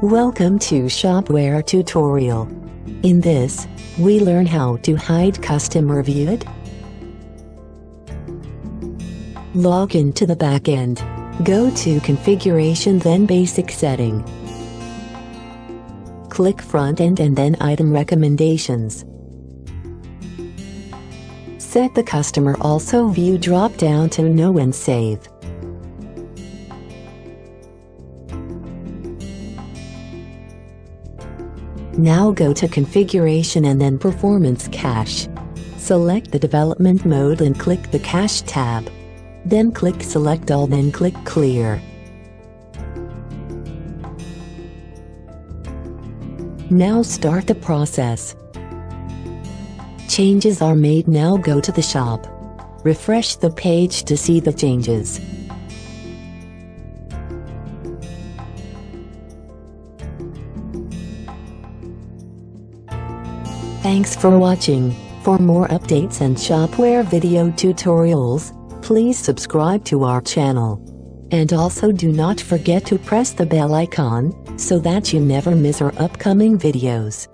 Welcome to Shopware tutorial. In this, we learn how to hide custom reviewed. Log into the backend. Go to Configuration, then Basic Setting. Click Front End and then Item Recommendations. Set the Customer Also View drop-down to No and save. Now go to Configuration and then Performance Cache. Select the development mode and click the Cache tab. Then click Select All, then click Clear. Now start the process. Changes are made. Now go to the shop. Refresh the page to see the changes. Thanks for watching. For more updates and Shopware video tutorials, please subscribe to our channel. And also do not forget to press the bell icon, so that you never miss our upcoming videos.